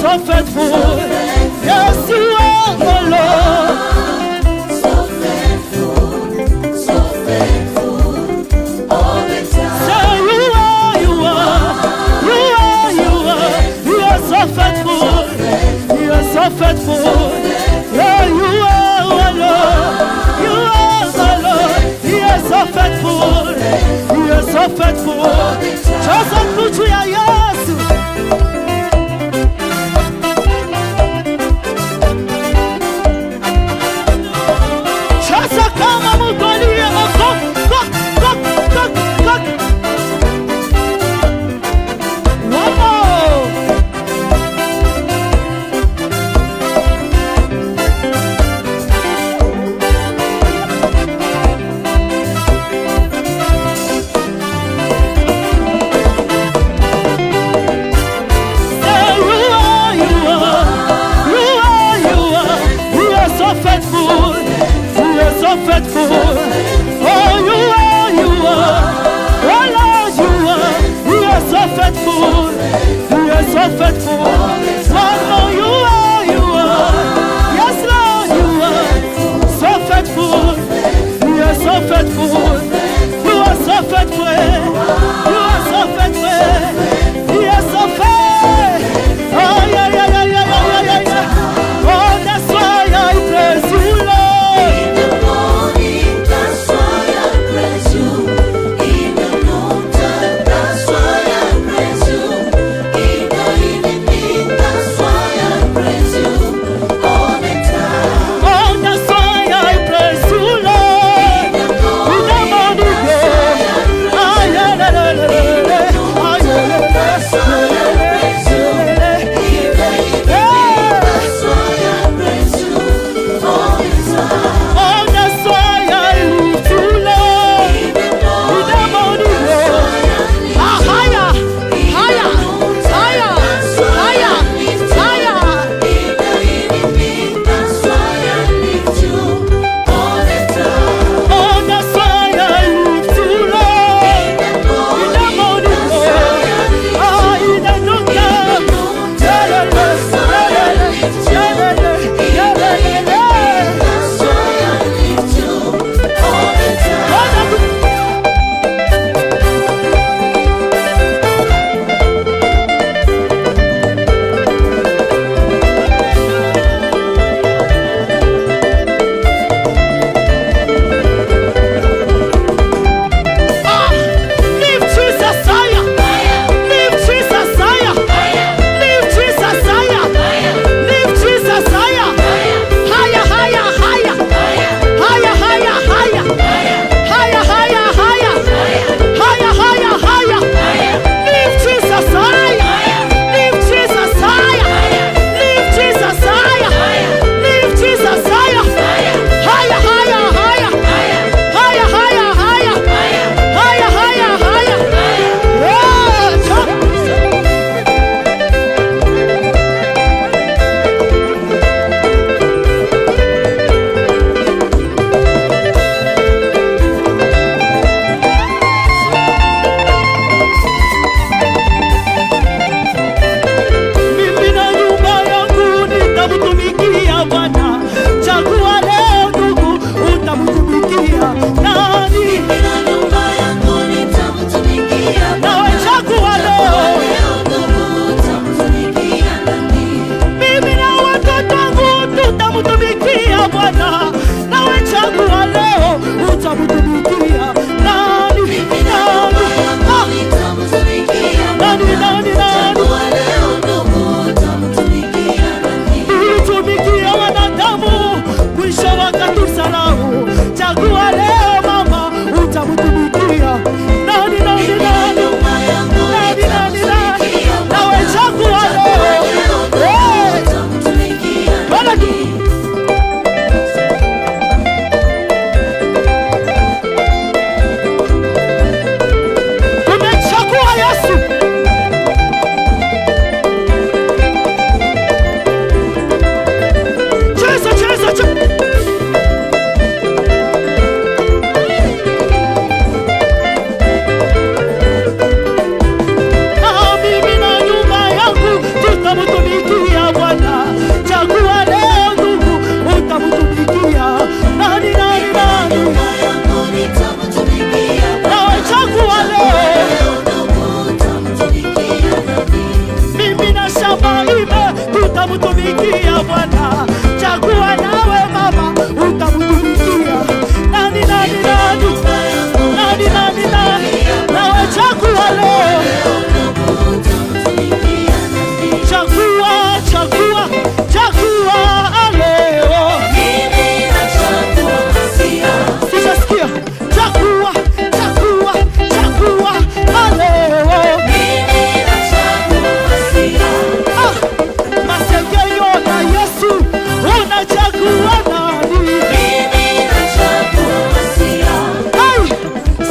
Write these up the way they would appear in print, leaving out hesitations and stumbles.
so faithful. Yes, you are, my Lord. So faithful, so faithful, all the time. Say you are, you are, you are, you are. You are so faithful. You are so faithful. Yeah, you are, my Lord. You are, my Lord. You are so faithful. You are so faithful. Just a put you, yes. Just a come and move on here. Go. One more. Faithful. Oh, you are, you are. Oh, Lord, you are. You are so faithful. You are so faithful. Lord, no, you are, you are. Yes, Lord, you are so faithful. You are so faithful. You are so faithful. You are so faithful. You are so faithful. Oh, yeah. Oh, that's why I praise you, Lord. utamtumikia Bwana. Chagua nawe mama, utamtumikia nani, nani, nani, nani, nani, nani, nawe chagua leo. Chagua, chagua, chagua leo. Sijasikia. Chagua, chagua, chagua leo. Masengenyo na Yesu, unachagua nani? Hey,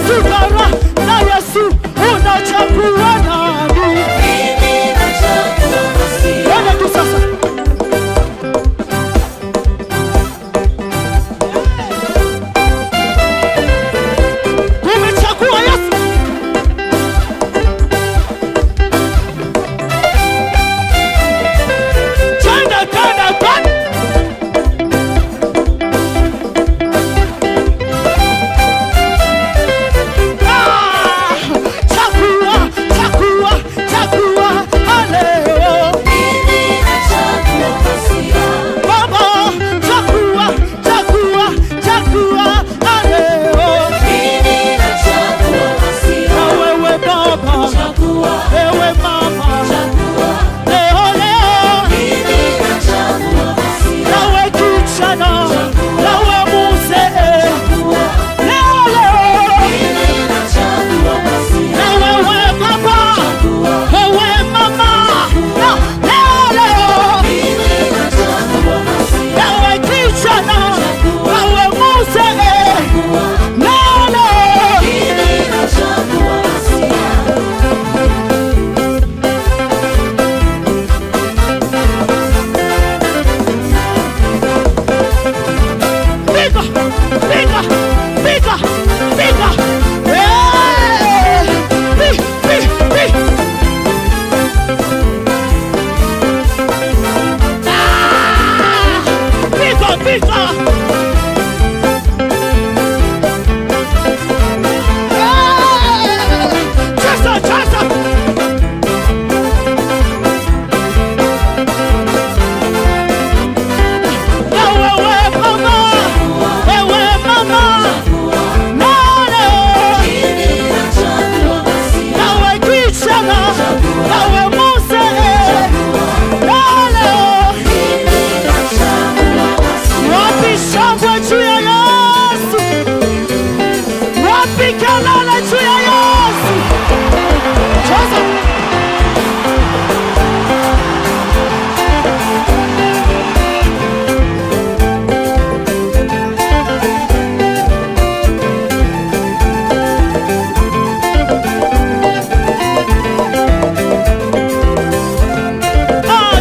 sigara na Yesu, unachagua nani? Twende tu sasa. Umechagua Yesu. Twende, twende, twende. Chagua, chagua, chagua leo. Baba, chagua, chagua, chagua leo. Na wewe baba, wewe mama, leo leo. Nawe kijana, nawe mzee, leo leo. Na wewe baba, wewe mama, leo leo. Nawe kijana, nawe mzee, leo leo. Piga, piga, piga, piga. Pi, pi, pi. Piga, piga. Cheza, cheza. Na wewe mama, wewe mama, nane. Nawe kijana, nawe mzee, nane. Wapi shangwe juu ya Yesu? Wapi kelele juu ya Yesu? Cheza.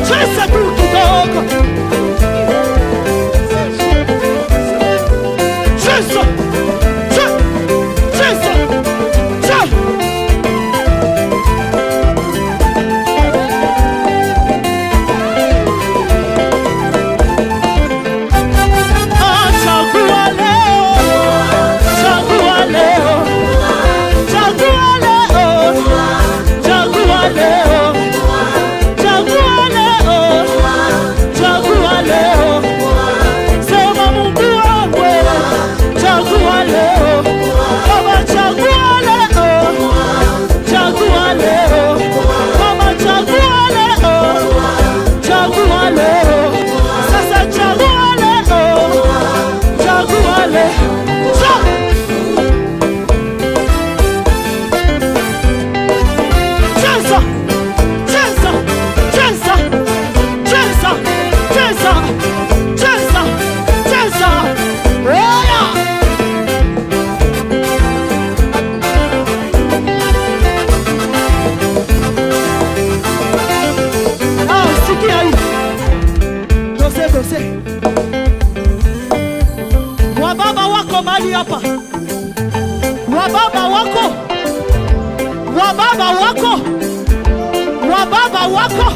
Cheza tu kidogo. Cheza, cheza, cheza. Chagua leo, chagua leo, chagua leo, chagua leo, chagua leo, chagua leo. Sema Mungu wangu, chagua leo. Baba, chagua leo, chagua leo. Baba, chagua leo, chagua leo. Sasa chagua leo, chagua leo. Cheza, cheza, cheza, cheza, cheza, cheza, cheza. Oya! Sikia hii. Dose, dose. Wababa wako mahali hapa. Wababa wako. Wababa wako. Wababa wako.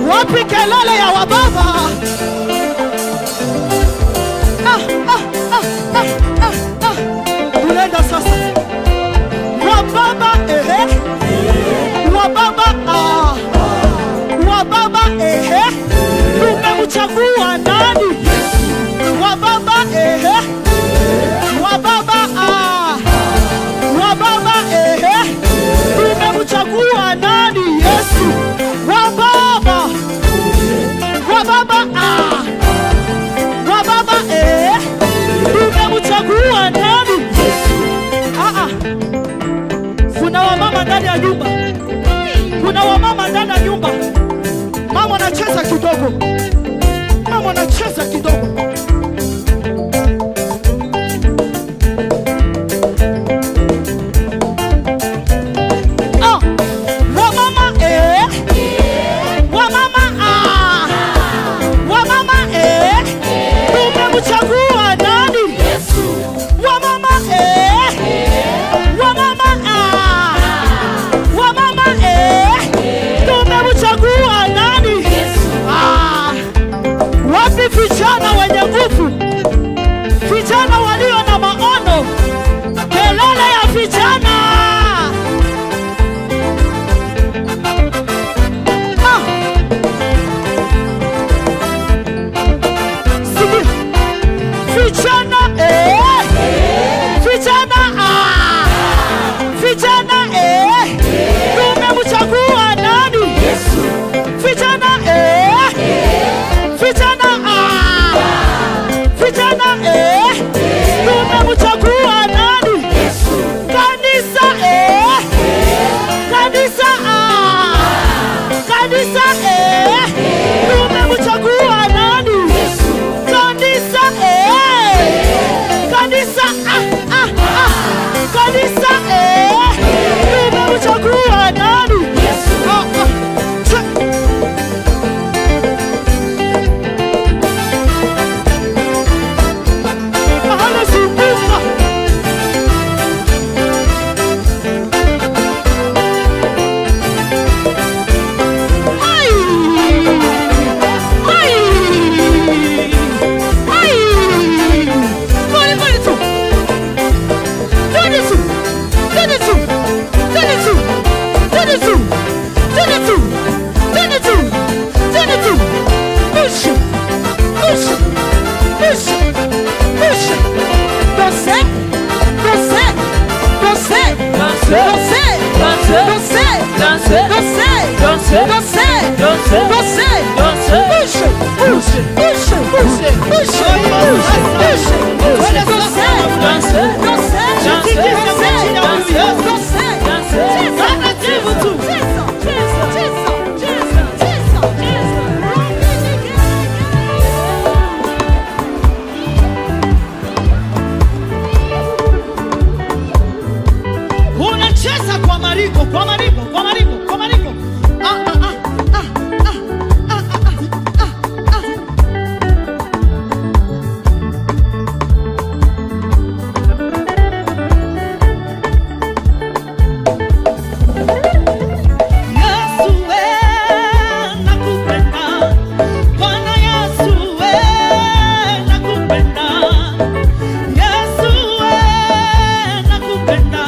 Wapi kelele ya wababa? Tunaenda sasa. Wababa, wababa, wababa, tumemchagua nani? Wa baba wa baba wa baba tumemchagua nani? Yesu. Wa baba wa baba wa baba tumemchagua nani? Kuna wamama ndani ya nyumba, kuna wamama ndani ya nyumba. Mama anacheza kidogo, mama anacheza kidogo. Tumemchagua nani? Wa mama tumemchagua nani? Wapi vijana wenye nguvu, vijana walio na maono? Kelele ya vijana! Vijana vijana tumemchagua nani? Vijana vijana tumemchagua nani? Kanisa kanisa tumemchagua nani? Kanisa kanisa tumemchagua nani? Unacheza kwa marigo, kwa marigo, kwa marigo, kwa marigo. Nakupenda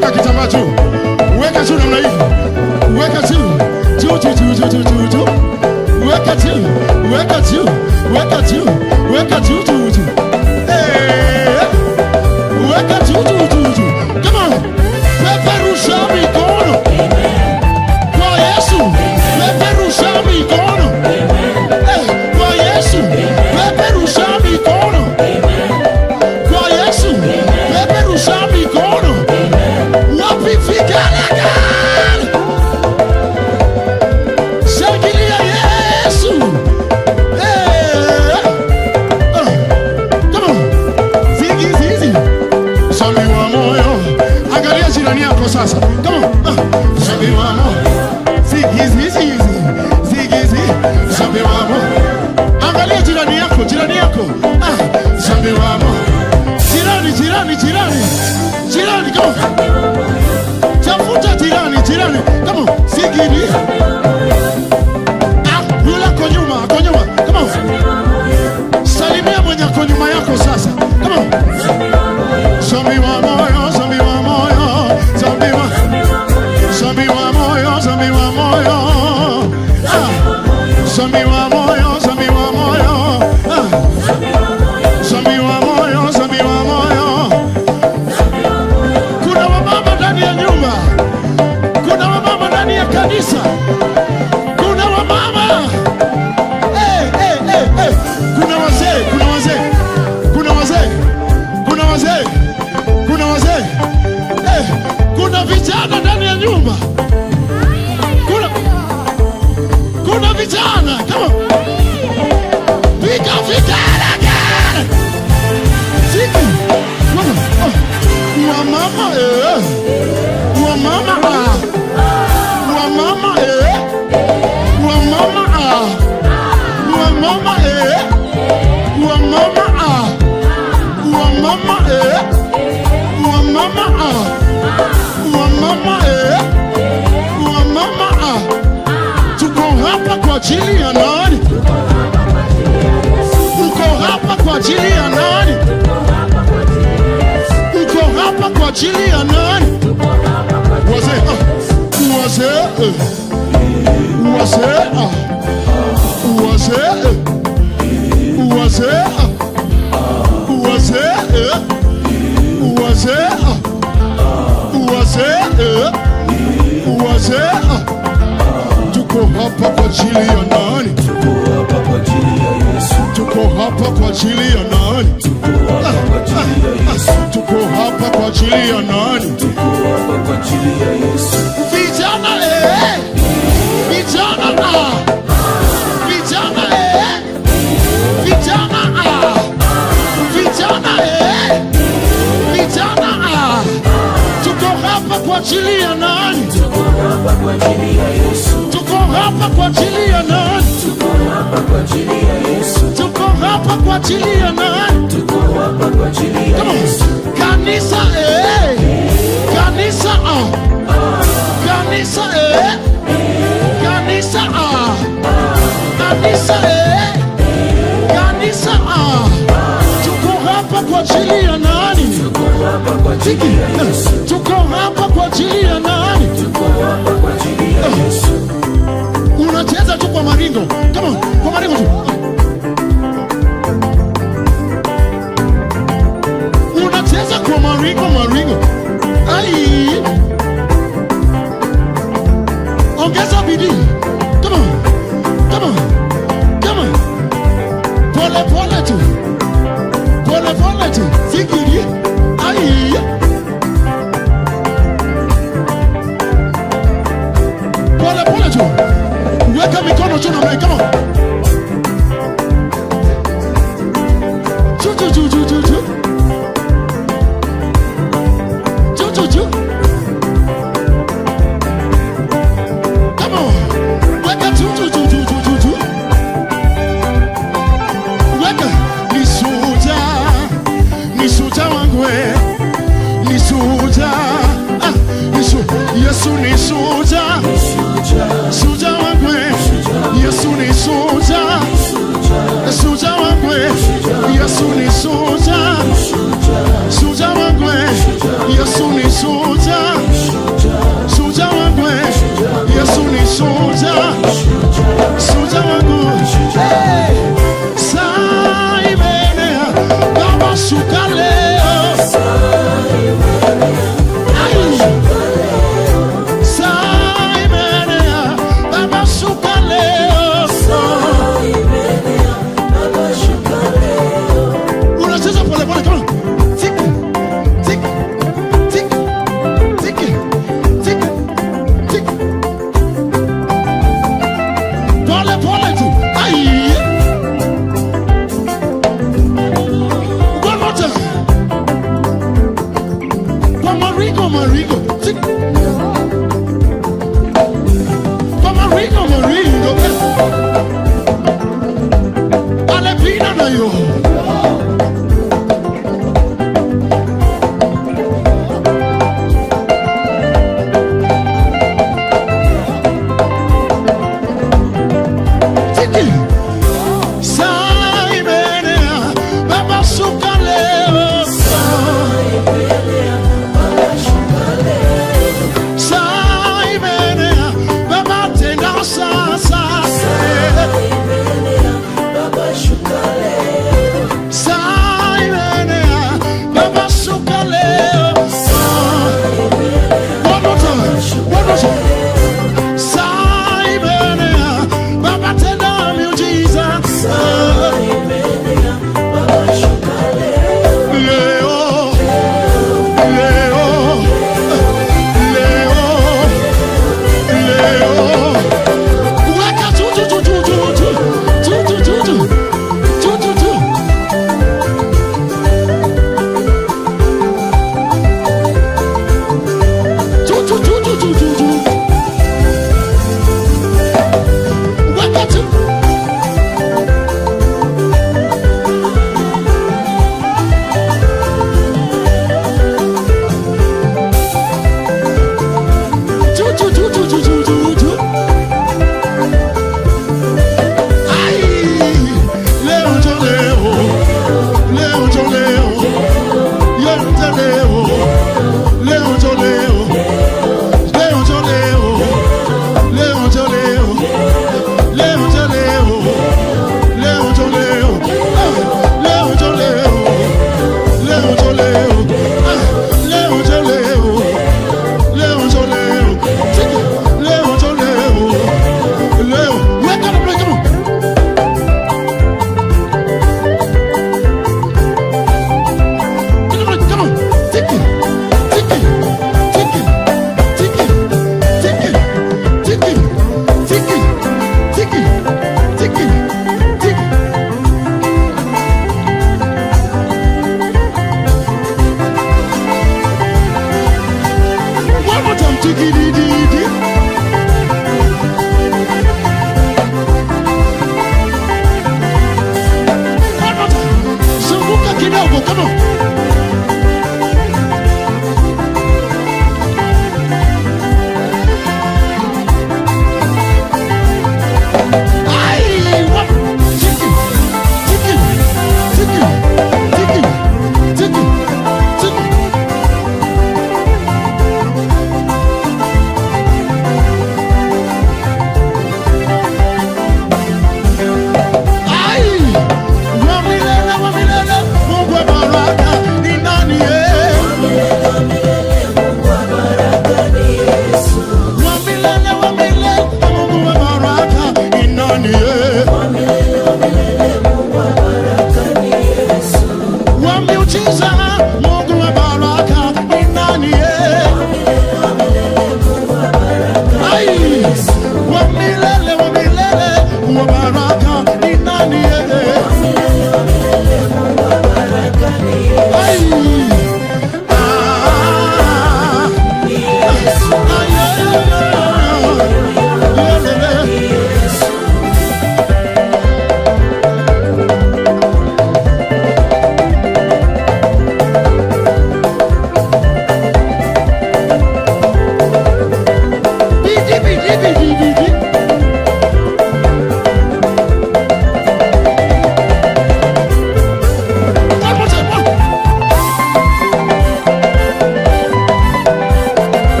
Weka kitambaa juu. Weka juu namna hii. Weka juu. Juu juu juu juu juu juu. Weka juu. Weka juu. Weka juu. Weka juu juu juu. Weka juu juu juu juu. Come on. Peperusha mikono. Kwa Yesu. Peperusha mikono. Kwa Yesu. Peperusha mikono. Kwa Yesu. Peperusha mikono. Wapi vigelegele? Shangilia Yesu. Come on. Zigi zizi. Sami wa moyo. Angalia jirani yako sasa. Come on. Sami wa moyo. Zigi zizi. Zigi zizi. Sami wa moyo. Angalia jirani yako, jirani yako. Sami wa moyo. Jirani, jirani, jirani. Jirani, come on. Tafuta jirani, jirani. Come on. Zigiri. Yule ako nyuma, ako nyuma. Come on. Salimia mwenye ako nyuma yako sasa. Come on. Sami wa moyo, sami wa moyo. Sami wa moyo, sami wa moyo. Sami wa moyo, sami wa moyo. Sami wa moyo, sami wa moyo. Kuna wamama ndani ya nyumba. Kuna wamama ndani ya kanisa. Kuna wamama. Kuna wazee, kuna wazee. Kuna wazee. Kuna wazee. Kuna wazee. Kuna vijana ndani ya nyumba. Kuna vijana. Come on. Piga vijana gani? Siki. Come on. Wamama Wamama Wamama Wamama Wamama Wamama Wamama Wamama Wamama Wamama. Tuko hapa kwa ajili ya nani? Uko hapa kwa ajili ya nani? Uko hapa kwa ajili ya nani? Wazee, wazee, wazee, wazee, wazee, wazee, wazee, wazee. Tuko hapa kwa ajili ya nani? Tuko hapa kwa ajili ya Yesu. Tuko hapa kwa ajili ya nani? Tuko hapa kwa ajili ya Yesu. Tuko hapa kwa ajili ya nani? Tuko hapa kwa ajili ya Yesu. Vijana vijana vijana vijana vijana vijana. Tuko hapa kwa ajili ya nani? Tuko hapa kwa ajili ya Yesu. Tuko hapa kwa ajili ya nani? Tuko hapa kwa ajili ya Yesu. Tuko hapa kwa ajili ya nani? Tuko hapa kwa ajili ya Yesu. Kanisa kanisa kanisa kanisa kanisa kanisa. Tuko hapa kwa ajili ya nani? Tuko hapa kwa ajili ya Yesu. Tuko hapa kwa ajili ya nani? Tuko hapa kwa ajili ya Yesu. Unacheza tu kwa maringo. Come on, kwa maringo tu. Unacheza kwa maringo, maringo. Ai. Ongeza bidii. Come on. Come on. Come on. Pole pole tu. Pole pole tu. Zikiri. Ai. Pole pole tu. Weka mikono juu na mbele. Come on. Chu chu chu chu chu chu. Chu chu chu. Come on. Weka chu chu chu chu chu chu chu. Weka ni suja wangu we. Ni suja. Yesu ni suja. Suja wangu we. Yesu ni suja. Suja wangu we. Yesu ni suja. Suja wangu we. Yesu ni suja.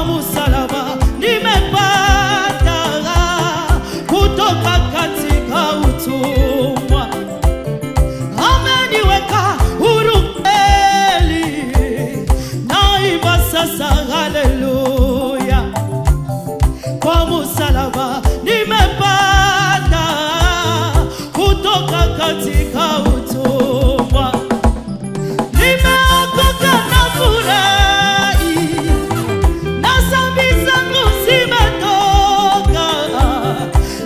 msalaba nimepata kutoka katika utumwa, ameniweka huru kweli, naimba sasa haleluya. Kwa msalaba nimepata kutoka katika utumwa, nimeokoka na furahi, na dhambi zangu zimetoka,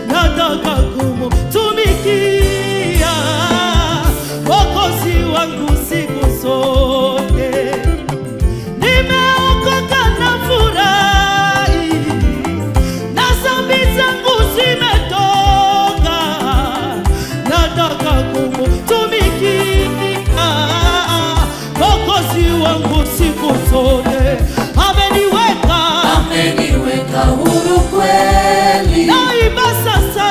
nataka kumtumikia Mwokozi wangu siku zote. Nimeokoka na furahi, na dhambi zangu zimetoka, nataka kumtumikia Mwokozi wangu siku zote. Ameniweka huru kweli, Naimba sasa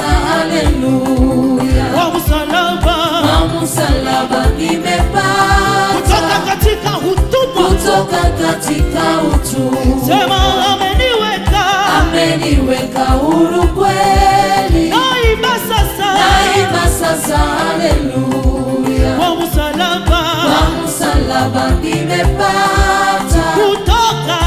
haleluya. kwa msalaba Kwa msalaba nimepata kutoka katika utumwa. Sema ameniweka huru kweli, naimba sasa haleluya. kwa msalaba Kwa msalaba nimepata kutoka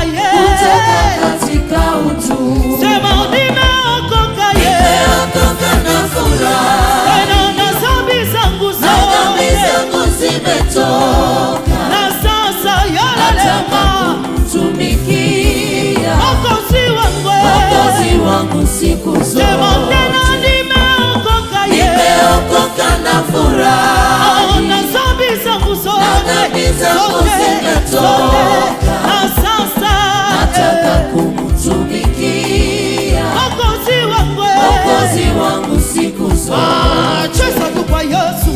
katika utumwa. Sema nimeokoka Nimeokoka na furaha, tena na dhambi zangu na dhambi zote, zangu zimetoka, na sasa nataka yalelema kumtumikia Mwokozi Mwokozi wangu siku Sema zote. tena nimeokoka Nimeokoka na furaha, na dhambi zangu na dhambi zangu zimetoka, na sasa nataka kumtumikia Mwokozi Mwokozi wangu siku zote. cheza tu kwa Yesu.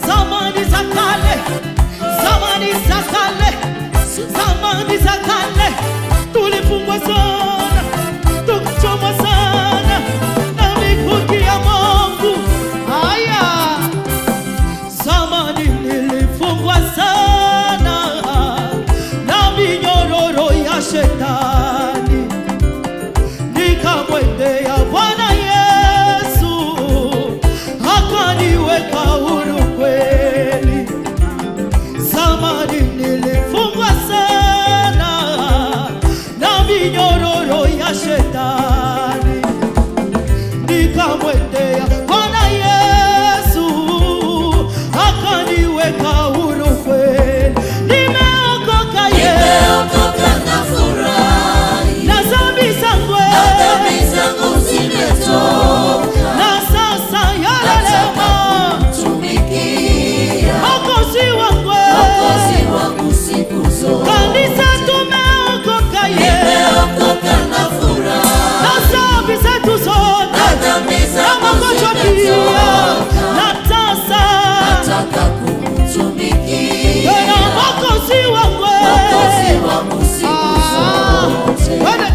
Zamani za kale, zamani za kale tulifungwa sana, tukichomwa sana na mikuki ya Mungu. Haya, zamani nilifungwa sana na minyororo ya shetani, nikamwendea Bwana Yesu akaniweka huru kweli. Zamani nilifungwa sana na minyororo ya shetani, nikamwendea Bwana Yesu akaniweka huru kweli. Nimeokoka Nimeokoka na furahi, na dhambi zangu na dhambi zangu zimetoka, na sasa yalelema kumtumikia Mwokozi wangu Mwokozi wangu siku zote. kanisa tumeokoka Nimeokoka na furaha, na dhambi zetu zote na dhambi na zangu magonjwa pia, zimetoka, na sasa nataka kumtumikia tena Mwokozi wangu Mwokozi wangu siku zote. Twende.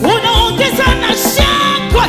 Unaongeza na shangwe.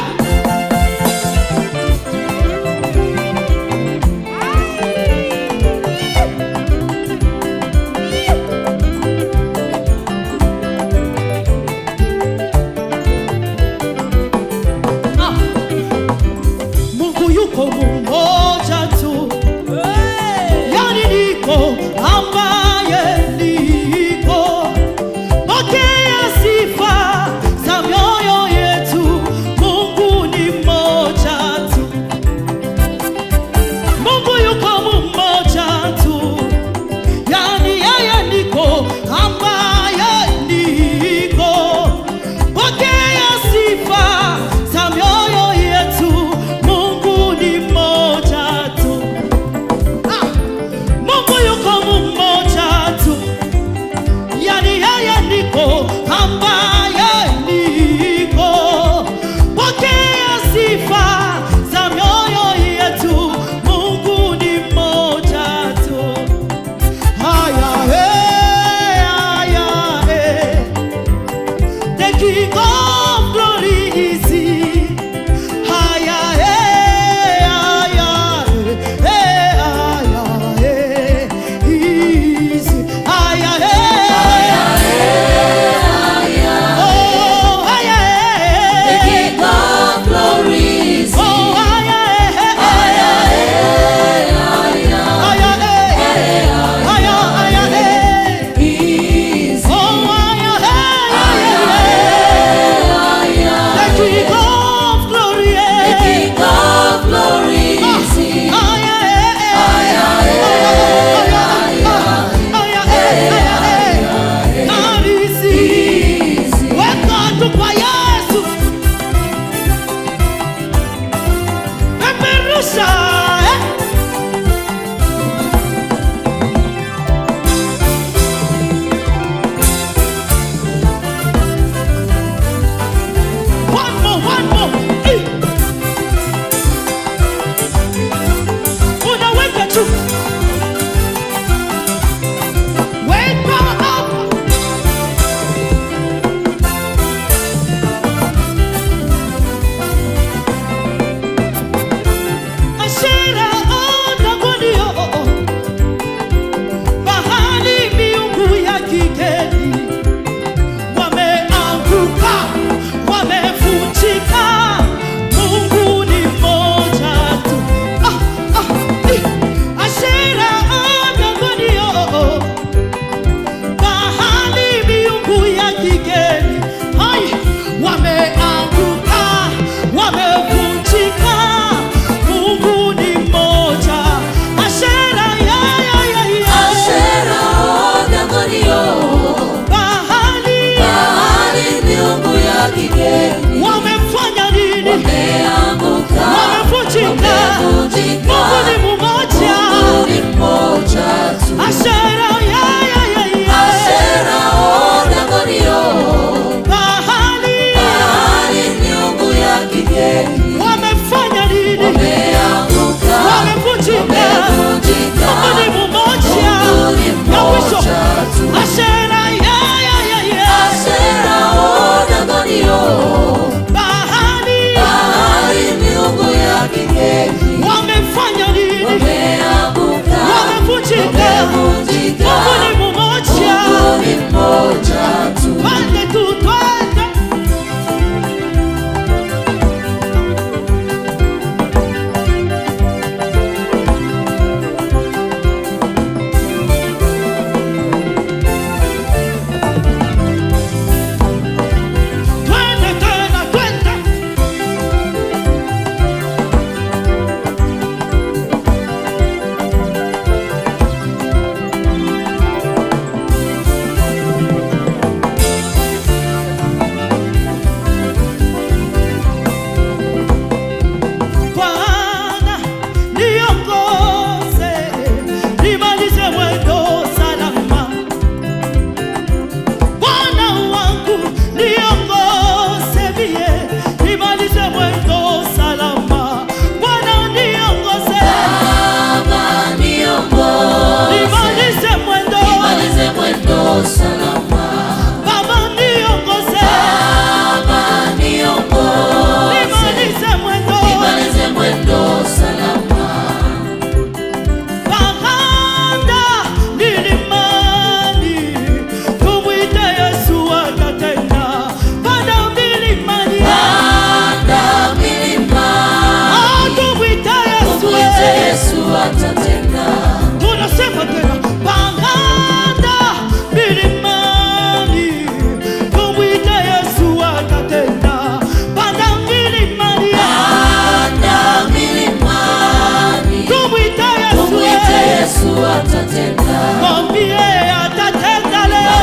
mwambie atatenda leo.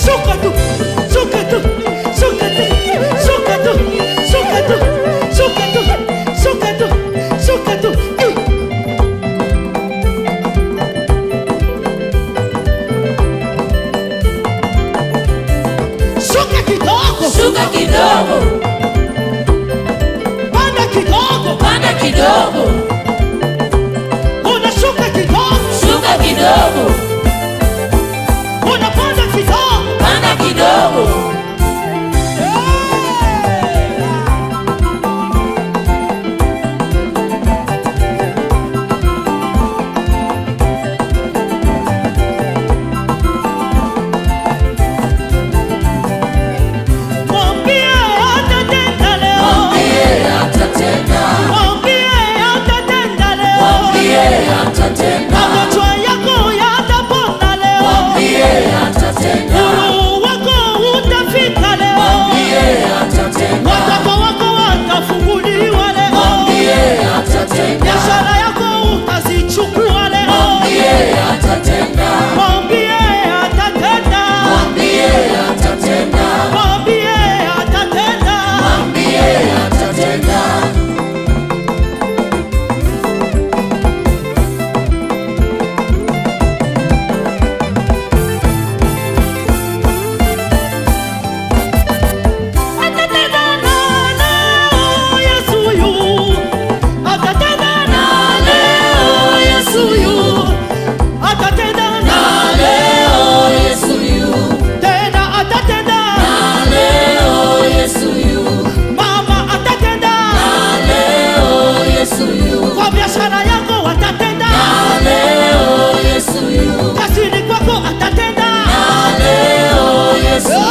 Shuka tu, shuka tu, shuka tu, shuka tu, shuka tu, shuka tu, shuka tu, shuka tu. Shuka kidogo, Shuka kidogo, panda kidogo, panda kidogo, unashuka kidogo, shuka kidogo, unapanda kidogo. panda kidogo. Mwambie atatenda leo, Mwambie atatenda, mwambie atatenda leo. mwambie atatenda, Magonjwa yako yatapona leo, mwambie atatenda, uhuru wako utafika leo, mwambie atatenda, watoto wako watafunguliwa leo, mwambie atatenda, biashara yako utazichukua leo. mwambie atatenda, Mwambie atatenda, mwambie atatenda, mwambie atatenda. mwambie atatenda. Atatenda leo, Yesu yu. Atatenda Leo Yesu yu, atatenda leo Yesu yu, tena atatenda. leo Yesu yu, Mama atatenda, leo Yesu yu, kwa biashara yako atatenda, leo Yesu yu, kazini kwako atatenda. leo Yesu yu.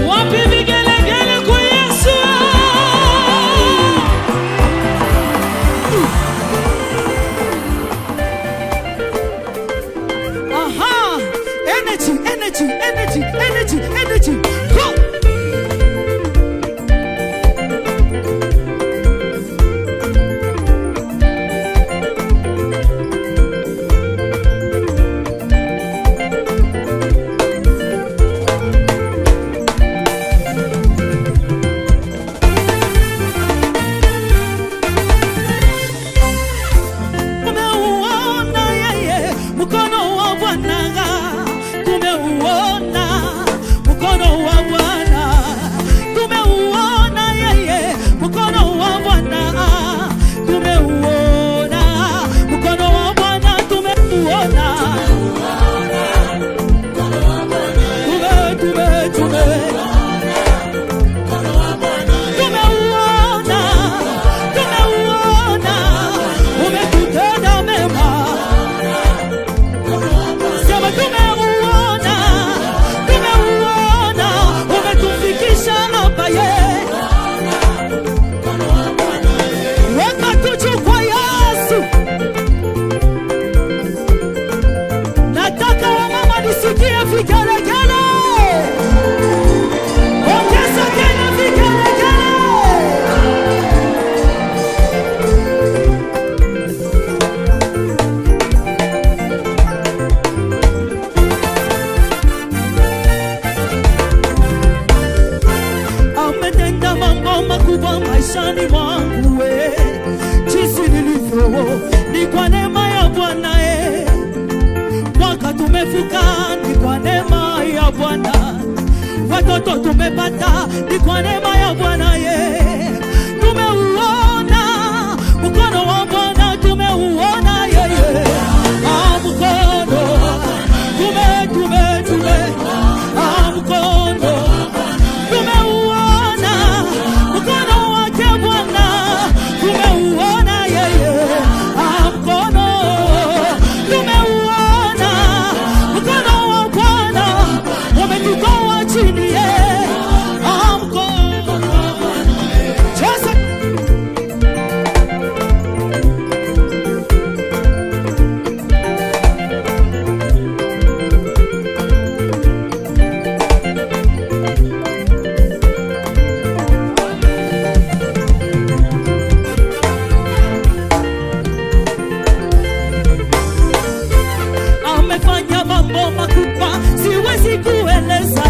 Wapi vigelegele kwa Yesu? Aha! Energy, energy, energy, energy, energy. Go! Tumeuona yeye mkono wa Bwana, tumeuona mkono wa Bwana, tumeuona yeye mkono wa Bwana, tumeuona mkono wa Bwana, tumeuona tumeuona, umetutenda mema. Sema tumeuona, umetufikisha hapa ye. Weka tuju kwa Yesu. Nataka wamama nisikie vigelegele. Ongeza tena vigelegele. Ametenda mambo makubwa maishani mwangu we. Jinsi nilivyo ni kwa neema ya Bwana e. Mwaka tumevuka ni kwa neema ya Bwana. Watoto tumepata ni kwa neema ya Bwana ye. Tumeuona mkono wa Bwana, tumeuona yeye. Mkono chini mkono wa Bwana. Sasa amefanya mambo makubwa siwezi kueleza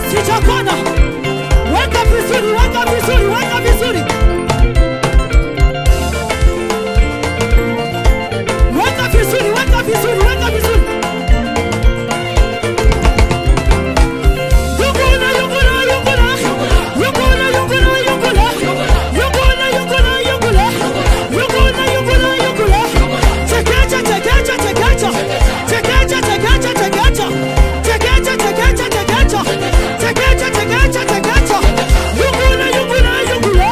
Sijakona. Weka vizuri, weka vizuri, weka vizuri. Weka vizuri, weka vizuri, weka vizuri. Yungula, yungula, yungula. Yungula, yungula, yungula. Yungula, yungula, yungula. Yungula, yungula, yungula. Chekecha, chekecha, chekecha. Chekecha, chekecha, chekecha. Chekecha, chekecha, chekecha. Chekecha, chekecha, chekecha. Yungula, yungula, yungula.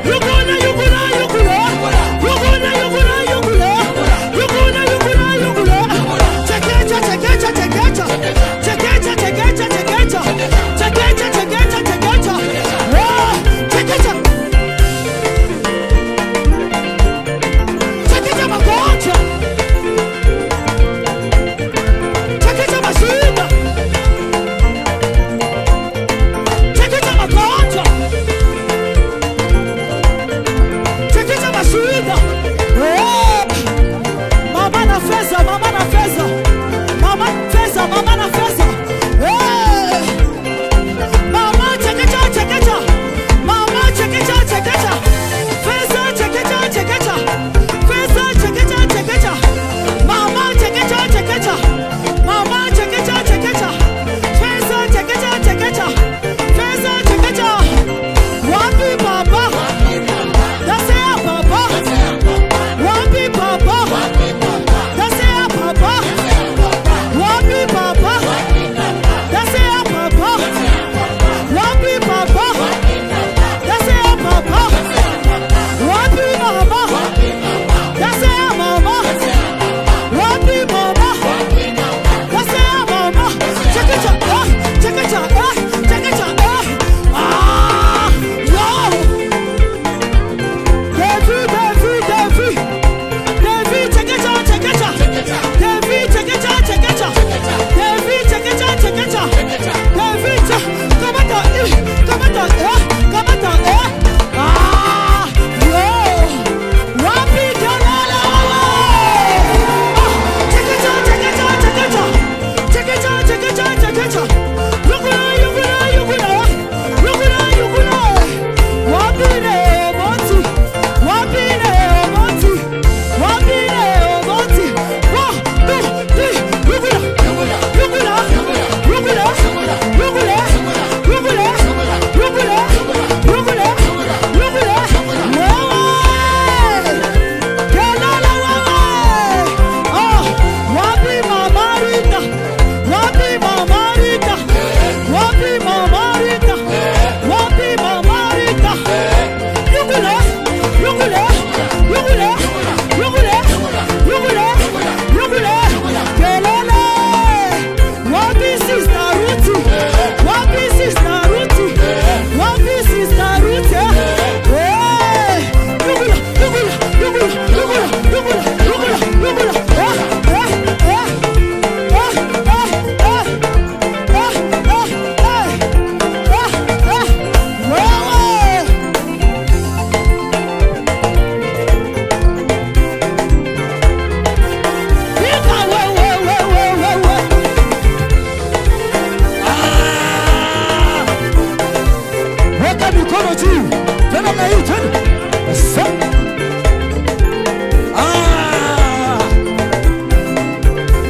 Yungula, yungula, yungula. Yungula, yungula, yungula. Yungula, yungula, yungula. Chekecha, chekecha, chekecha. Chekecha, chekecha, chekecha. Chekecha, chekecha, chekecha. Chekecha. Chekecha magonjwa. Chekecha mashida. Chekecha magonjwa. Chekecha mashida. Mama na feza, mama na feza. Mama feza, mama na feza. Mama chekecha, chekecha. Mama chekecha, chekecha. Feza chekecha, chekecha. Feza chekecha, chekecha. Mama chekecha, chekecha. Mama chekecha, chekecha. Feza chekecha, chekecha. Feza chekecha. Wapi baba? Dasea baba. Wapi baba? Dasea baba. Wapi baba? Dasea baba. Wapi baba? Dasea baba. Wapi mama? Dasea mama. Wapi mama? Dasea mama. Chekecha, chekecha, chekecha. Wow! Devi, chekecha, chekecha. Devi, chekecha, chekecha. Devi, chekecha, chekecha. Devi, kamata, kamata, kamata, wapi kalala chekecha, chekecha, chekecha. Chekecha, chekecha, chekecha. Yungula, yungula, yungula. Yungula, yungula. Wapi ne moti? Wapi ne moti? Wapi ne moti? 1, 2, 3. Yungula, yungula, yungula, yungula, yungula, yungula, yungula, yungula, yungula. Kalala wewe. Wapi mama Rita? Wapi mama Rita? Wapi mama Rita? Wapi mama Rita? Yungula, yungula, yungula, yungula, yungula, yungula. Kelele. Wapi sister Ruti? Wapi sister Ruti? Wapi sister Ruti? Yungula, yungula, yungula, yungula, yungula, yungula, yungula. Weka mikono juu. Tena na hii tena.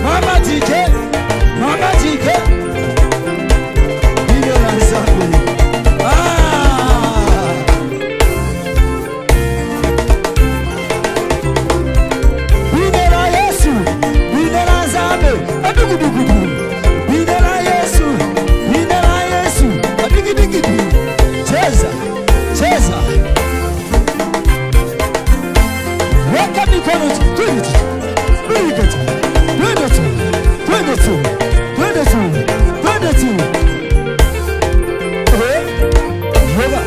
Mama jike. Mama jike. Ndio lanzabe. Bidera Yesu. Bidera zabe. Adugudugudu. Bidera Yesu. Bidera Yesu. Adugudugudu. Cheza. Cheza. Weka mikono juu. Twende tu. Twende tu. Twende tu. Twende tu. Twende tu. Twende tu. Yoga.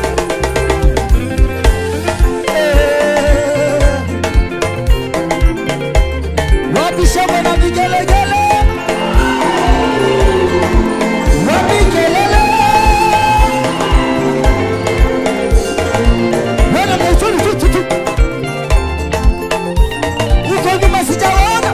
Wapi shamba na vigelegele? Wapi kelele? Wana mwisoni tu. Uko nyuma sijaona.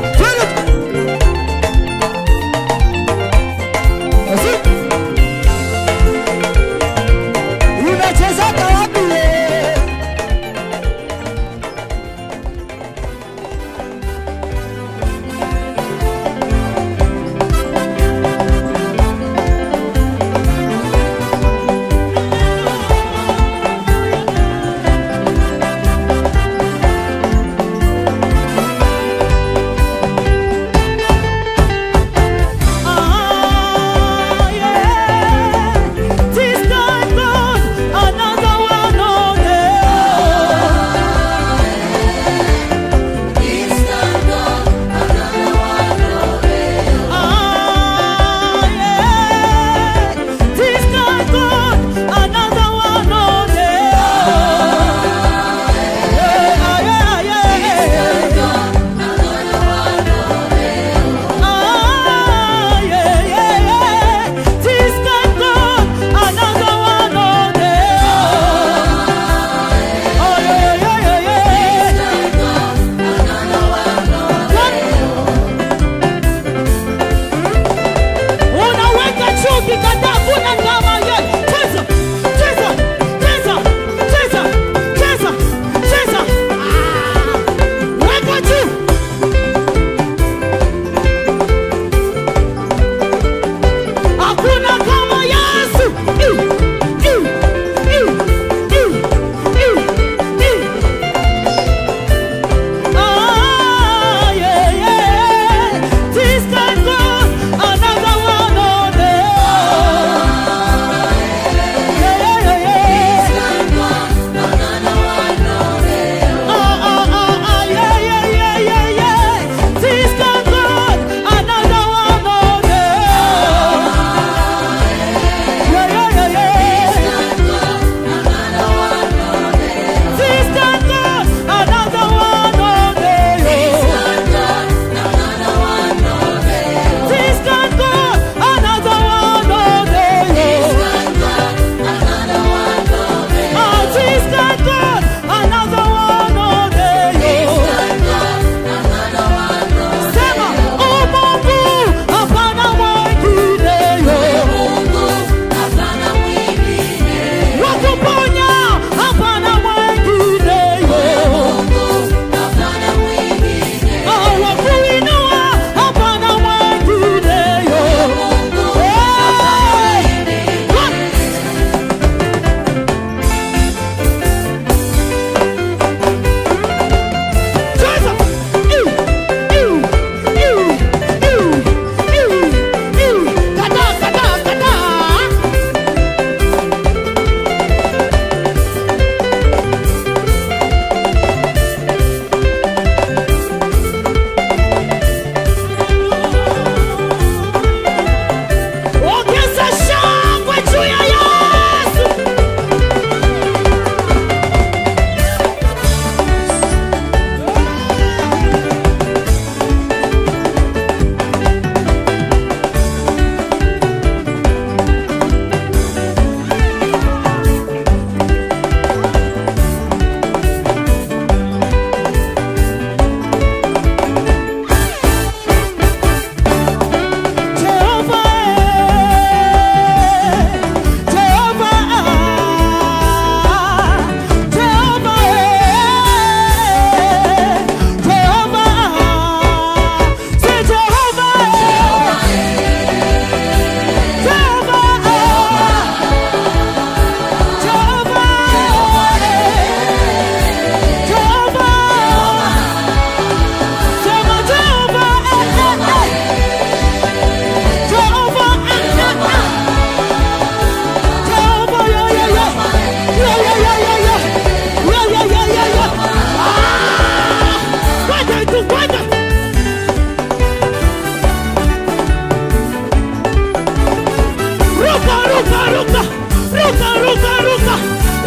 ruka, ruka,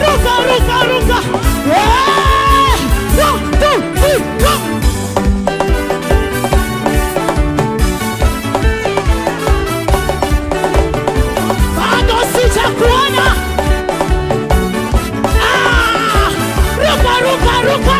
ruka, ruka, ruka. Yeah! 1, 2, 3, go! Bado sijakuona. Ruka, ruka, ruka.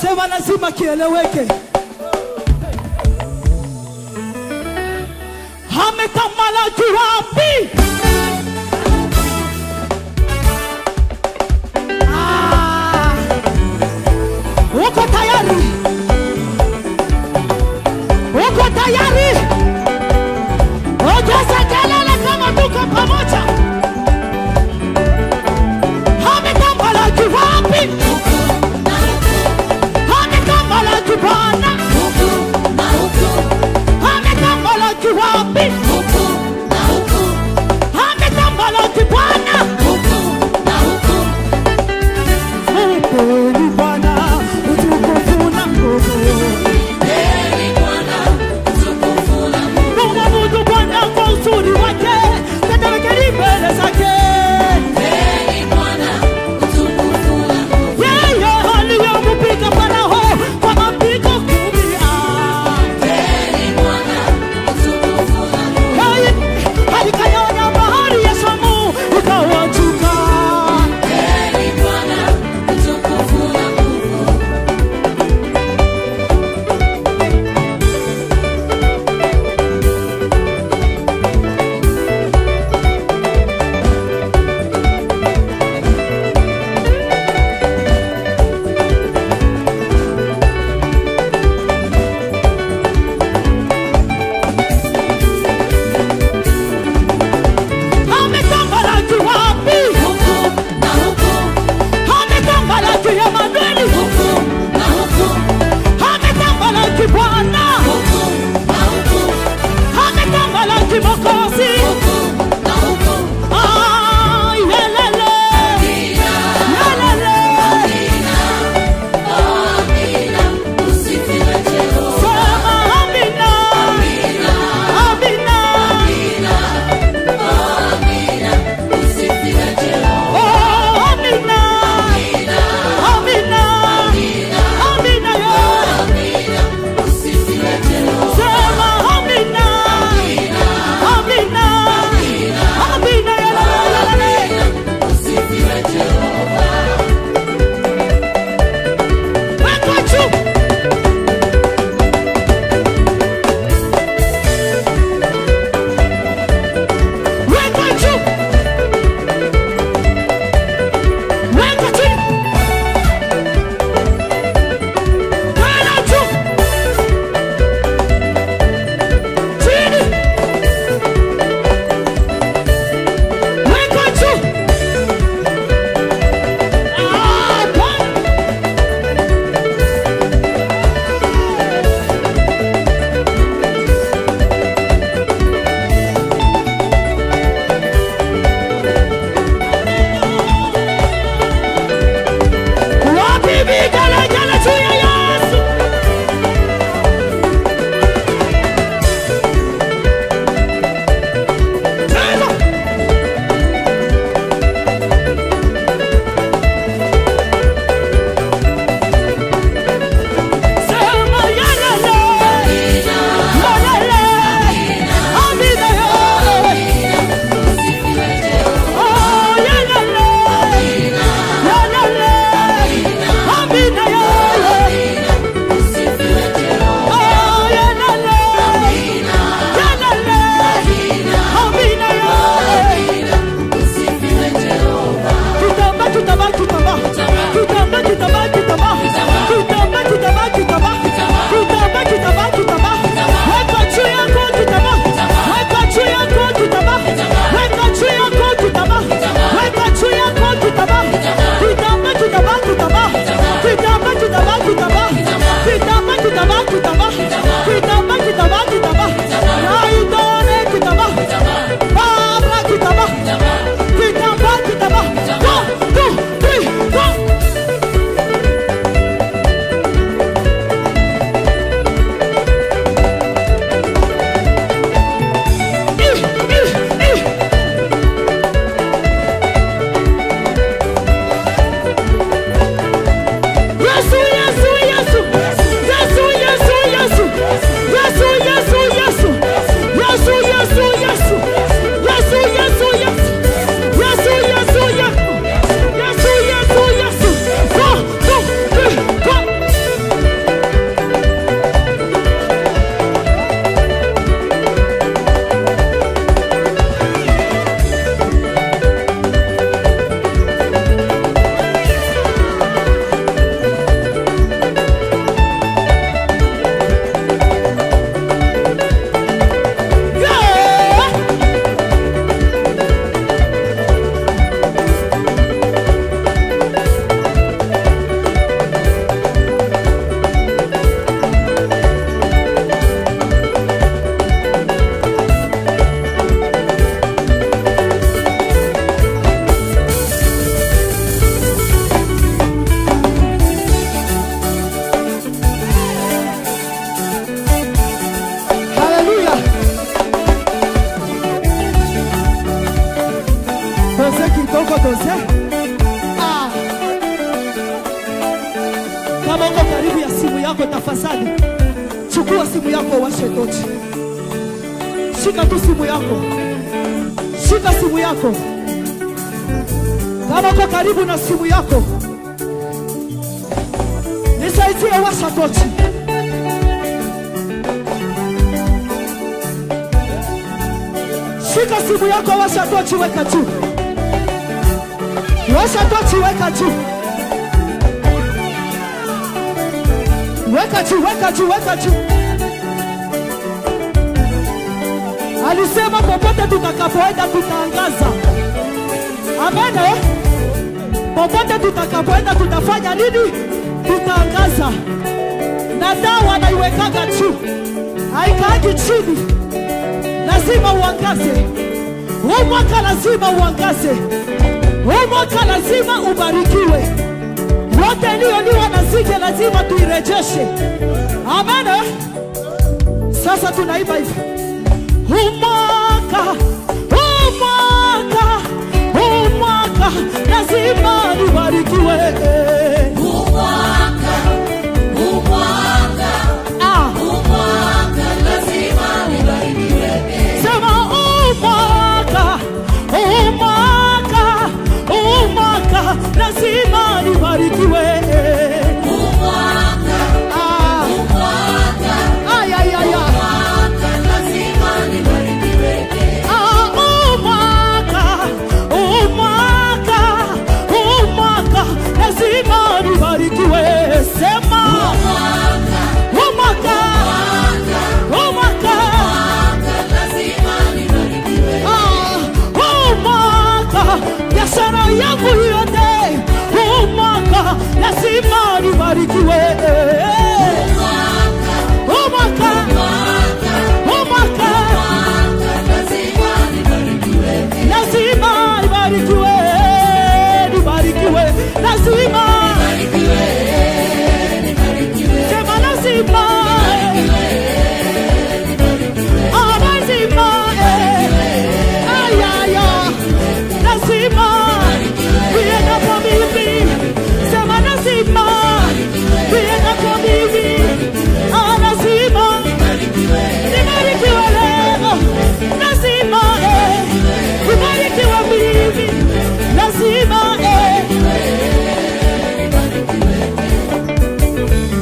Sema lazima kieleweke. Ametamala jurabi uko tayari? Uko tayari? Ongeza kelele kama tuko pamoja. Hametamalaki wapi? Hametamalaki Bwana? Hametamalaki wapi? Hametamalaki Bwana? Mpeni Bwana utukufu na tafadhali chukua simu yako, washe tochi. Shika tu simu yako, shika simu yako. Kama uko karibu na simu yako, nisaidie, washa tochi. Shika simu yako, washa tochi, weka juu. Washa tochi, weka juu. Weka juu, weka juu, weka juu. Alisema popote tutakapoenda tutaangaza. Amen. Popote tutakapoenda tutafanya nini? Tutaangaza. Na dawa anaiwekaga juu, haikaagi chini. Lazima uangaze. Huu mwaka lazima uangaze. Huu mwaka lazima ubarikiwe. Wote iliyoliwa na nzige lazima tuirejeshe. Amen. Sasa tunaimba hivi. Huu mwaka lazima nibarikiwe. Huu mwaka lazima nibarikiwe. Sema huu mwaka lazima nibarikiwe. Biashara yangu yote huu mwaka lazima nibarikiwe. Huu mwaka lazima nibarikiwe. Nibarikiwe, lazima sema lazima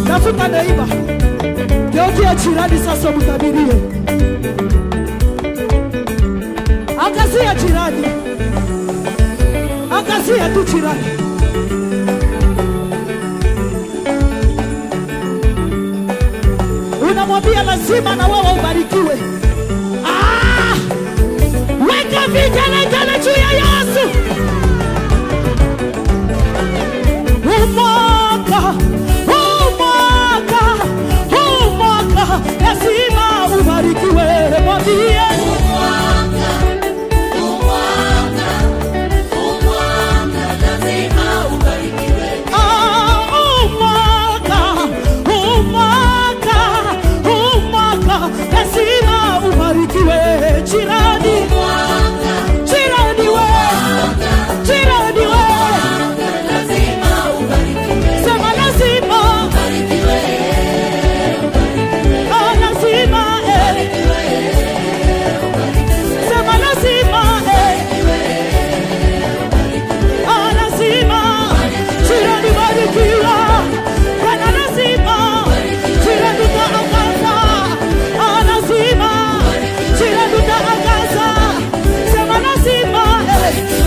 tafuta neiba, geukia jirani sasa, mtabirie. Angazia jirani, angazia tu jirani. Unamwambia lazima na wewe ubarikiwe. Weka vigelegele juu ya Yesu. Lazima ubarikiwe. Mwambie lazima ubarikiwe. Jirani, jirani we, jirani we, sema lazima sema lazima lazima jirani barikiwa. Kana lazima jirani tutaangaza. Lazima jirani tutaangaza. Sema lazima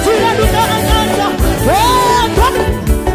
jirani tutaangaza. Wewe